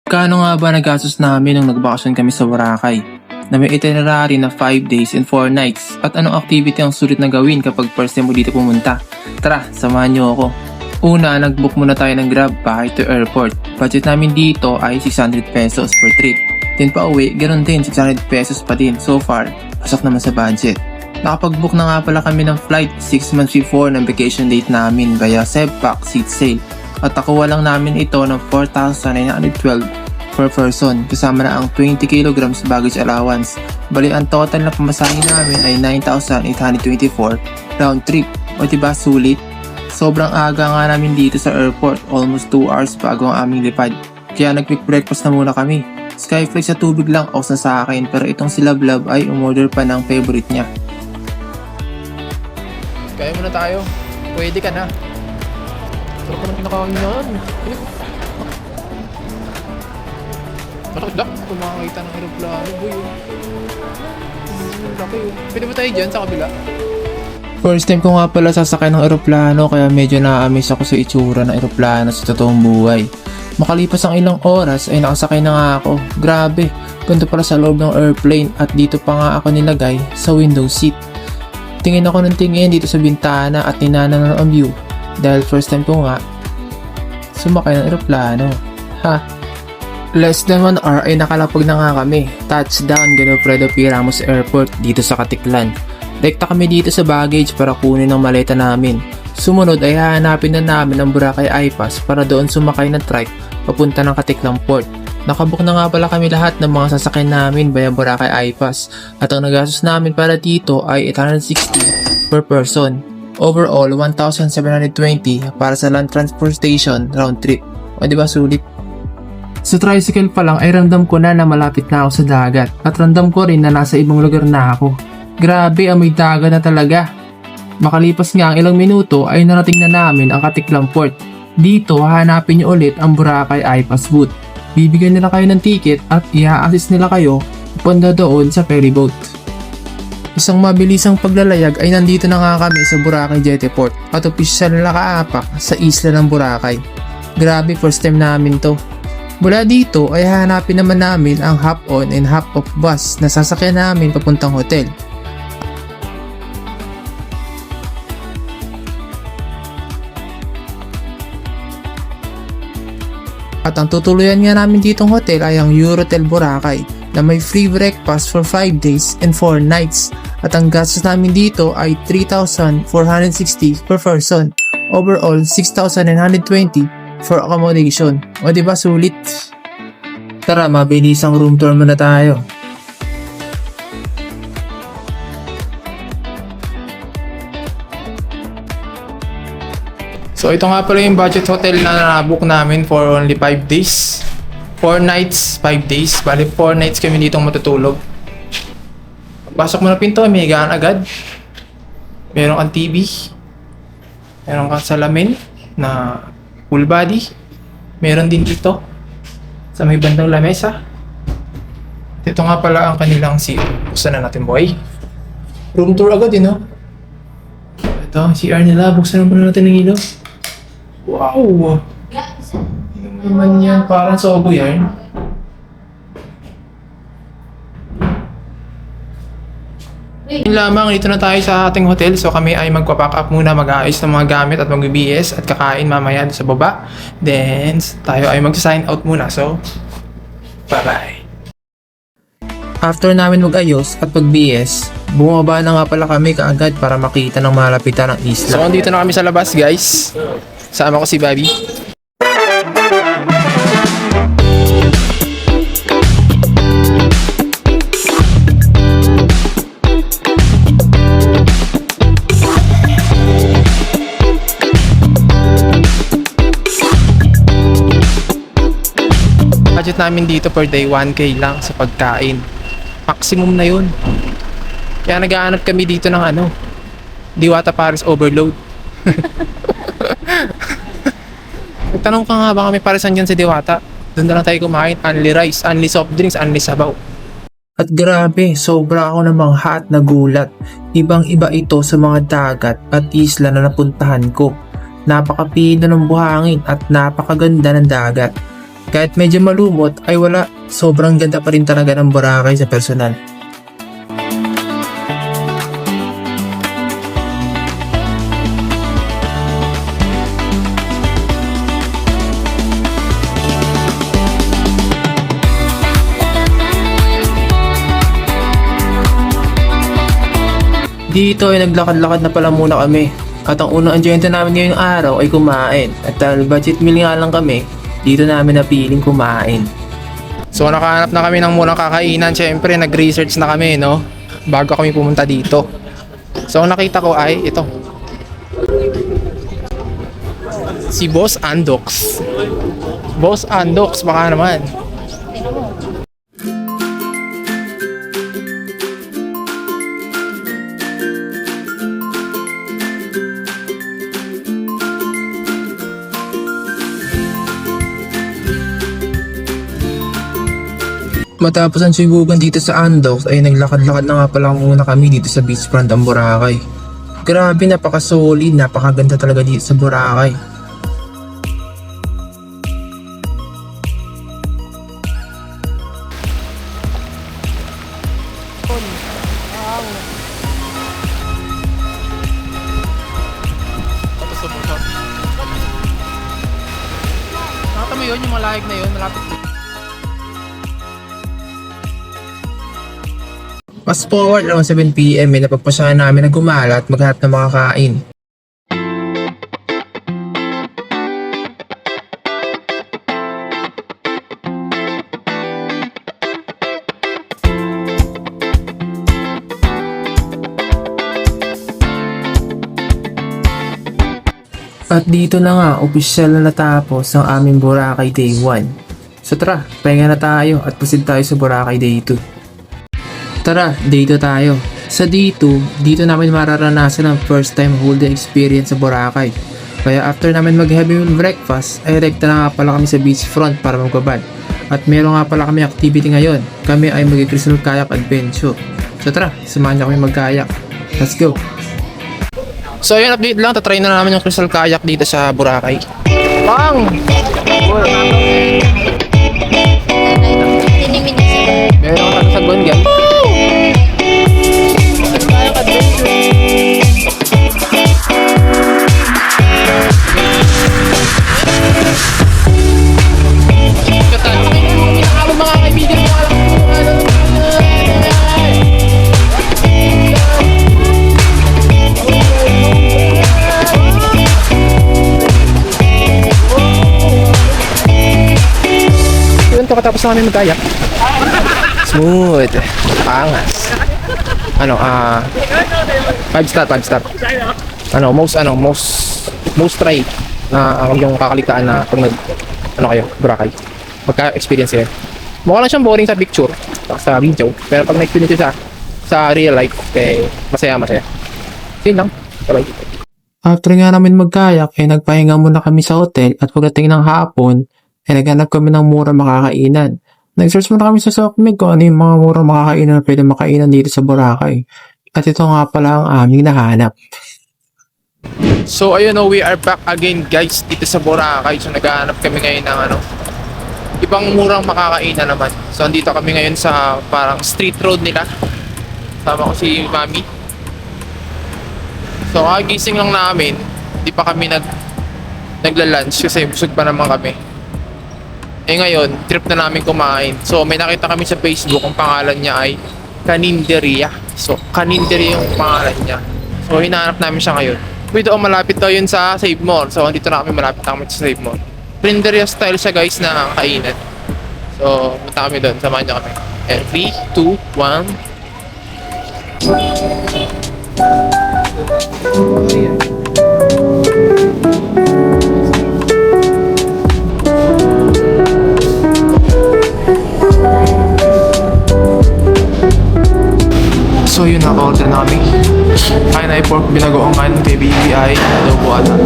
Kano nga ba nagastos namin nung nagbakasyon kami sa Boracay? Na may itinerary na 5 days and 4 nights at anong activity ang sulit na gawin kapag first time mo dito pumunta? Tara, samahan niyo ako. Una, nag-book muna tayo ng Grab bahay to airport. Budget namin dito ay 600 pesos per trip. Then pa uwi, ganoon din 600 pesos pa din. So far, pasok naman sa budget. Nakapag-book na nga pala kami ng flight 6 months before ng vacation date namin via Sebpac Seat Sale. At nakuha lang namin ito ng 4,912 per person kasama na ang 20 kilograms baggage allowance. Bali ang total na pamasahe namin ay 9,824 round trip. O diba sulit? Sobrang aga nga namin dito sa airport, almost 2 hours bago ang aming lipad. Kaya nag-quick breakfast na muna kami. Skyflake sa tubig lang off na sa akin, pero itong si Lablab ay umorder pa ng favorite niya. Kaya muna tayo. Pwede ka na. Sarap naman kinakain yan. Nakakilak kung makakita ng aeroplano, boy. Laki yun. Pwede ba tayo dyan sa kabila? First time ko nga pala sasakay ng aeroplano kaya medyo na-amaze ako sa itsura ng aeroplano sa totoong buhay. Makalipas ang ilang oras ay nakasakay na nga ako. Grabe, ganito pala sa loob ng airplane at dito pa nga ako nilagay sa window seat. Tingin ako ng tingin dito sa bintana at ninananon ang view dahil first time ko nga sumakay ng aeroplano. Ha? Less than 1 hour ay nakalapag na nga kami. Touchdown Godofredo P. Ramos Airport dito sa Katiklan. Rekta kami dito sa baggage para kunin ang maleta namin. Sumunod ay hahanapin na namin ang Boracay I-Pass para doon sumakay ng trike papunta ng Katiklang Port. Nakabook na nga pala kami lahat ng mga sasakyan namin via Boracay I-Pass at ang nagastos namin para dito ay 860 per person. Overall, 1,720 para sa land transportation round trip. O diba sulit? Sa tricycle pa lang ay ramdam ko na malapit na ako sa dagat at ramdam ko rin na nasa ibang lugar na ako. Grabe, amoy dagat na talaga. Makalipas nga ang ilang minuto ay narating na namin ang Katiklang Port. Dito hahanapin niyo ulit ang Boracay I-Pass booth. Bibigyan nila kayo ng ticket at i-assist nila kayo papunta doon sa ferry boat. Isang mabilisang paglalayag ay nandito na nga kami sa Boracay Jetty Port at opisyal na nakaapak sa isla ng Boracay. Grabe, first time namin to. Mula dito ay hahanapin naman namin ang hop-on and hop-off bus na sasakyan namin papuntang hotel. At ang tutuluyan nga namin ditong hotel ay ang Eurotel Boracay na may free breakfast for 5 days and 4 nights. At ang gastos namin dito ay 3,460 per person. Overall, 6,920 for accommodation. O diba sulit? Tara, mabilis ang room tour muna tayo. So ito nga pala yung budget hotel na na-book namin for only 5 days. 4 nights, 5 days. Bali 4 nights kami ditong matutulog. Pasok mo na pinto, may higaan agad. Meron kang TV. Meron kang salamin na full body. Meron din dito sa may bandang lamesa. Ito nga pala ang kanilang CR. Buksan na natin, boy. Room tour agad, no? Ito ang CR nila. Buksan na natin ng ilaw. Wow! Yung naman yan, parang sobo yan. Yun lamang, dito na tayo sa ating hotel. So kami ay magpa-pack up muna, mag-aayos ng mga gamit at mag-BS at kakain mamaya sa baba. Then tayo ay mag-sign out muna. So, bye-bye! After namin mag-ayos at mag-BS, bumaba na nga pala kami kaagad para makita ng malapitan ng isla. So andito na kami sa labas, guys. Sama ko si Bobby. Budget namin dito per day 1K lang sa pagkain. Maximum na yun. Kaya nag-aanap kami dito ng Diwata Paris Overload. Nagtanong ka nga ba kami parisan dyan sa Diwata? Doon na lang tayo kumain. Only rice, only soft drinks, only sabaw. At grabe, sobra ako namangha at nagulat. Ibang-iba ito sa mga dagat at isla na napuntahan ko. Napakapino ng buhangin at napakaganda ng dagat. Kahit medyo malumot ay wala, sobrang ganda pa rin talaga ng Boracay sa personal. Dito ay naglakad-lakad na pala muna kami. At ang unang enjoyment namin ngayong araw ay kumain. At dahil budget meal nga lang kami, dito namin napiling kumain. So nakahanap na kami ng munang kakainan. Siyempre nag-research na kami, no? Bago kami pumunta dito. So ang nakita ko ay ito. Si Boss Andox. Boss Andox, baka naman. Matapos ang sigugan dito sa Andox ay naglakad-lakad na nga pala muna kami dito sa beachfront ng Boracay. Grabe, napaka-solid, napakaganda talaga dito sa Boracay. Nakita mo yun, yung mga lahig na yun, malapit dito. Fast forward around 7 PM ay napagpasyahan namin na gumala at maghanap ng makakain. At dito na nga, opisyal na natapos ang aming Boracay Day 1. So tara, pahinga na tayo at proceed tayo sa Boracay Day 2. Tara, day 2 tayo. Sa day 2, dito namin mararanasan ang first time whole day experience sa Boracay. Kaya after namin mag heavy meal breakfast, ay rekta na nga pala kami sa beachfront para magbabad. At meron nga pala kami activity ngayon. Kami ay mag-crystal kayak adventure. So tara, samahan niyo kami mag-kayak. Let's go! So ayun, update lang. Tatry na namin yung crystal kayak dito sa Boracay. Pang! Meron ka sa Gongan. Katapos na kami mag-kayak. Smooth. Pangas. 5 star. Most try na yung kakalikaan na pag kayo, Boracay. Magka-experience kayo. Mukha lang siyang boring sa picture, sa video. Pero pag na-experience siya sa real life, masaya. Yun lang. Bye-bye. After nga namin mag-kayak, nagpahinga muna kami sa hotel at pagdating ng hapon, naghanap kami ng mura makakainan. Nag-search muna kami sa Sokmig kung ano yung mga mura makakainan na pwede makainan dito sa Boracay. At ito nga pala ang aming nahanap. So ayun, we are back again guys dito sa Boracay. So naghahanap kami ngayon ng ibang murang makakainan naman. So andito kami ngayon sa parang street road nila. Sama ko si Mami. So kagising lang namin, di pa kami nagla-lunch kasi busog pa naman kami. Ngayon, trip na namin kumain. So, may nakita kami sa Facebook, ang pangalan niya ay Caninderia. So, Caninderia yung pangalan niya. So, hinahanap namin siya ngayon. Dito, malapit daw yun sa Save More. So, dito na kami, malapit na kami sa Save More. Caninderia style siya guys na kainan. So, punta kami doon. Samahan niyo kami. And 3, 2, 1. So yun, naka-order na kami. Kain pork binagoong kanin kay BBI, adobo ata.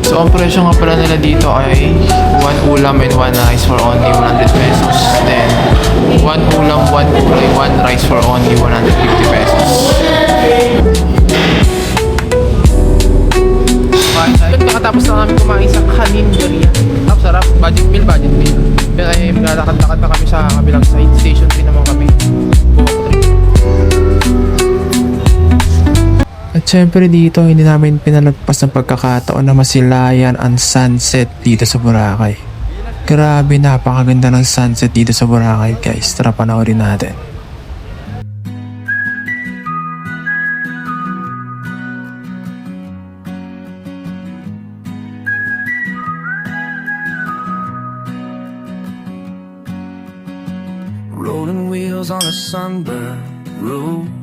So ang presyo nga pala nila dito ay 1 ulam and 1 rice for only 100 pesos. Then 1 ulam, 1 gulay, 1 rice for only 150 pesos. Nakatapos na namin kumain sa Caninderia. Sarap. Budget meal. Kaya ay maglalakad-lakad na kami sa kabilang side. Station 3 naman kami. Buwak 3. At syempre dito, hindi namin pinalagpas ng pagkakataon na masilayan ang sunset dito sa Boracay. Grabe, napakaganda ng sunset dito sa Boracay guys. Tara panoorin natin. Rolling wheels on a sunburned road.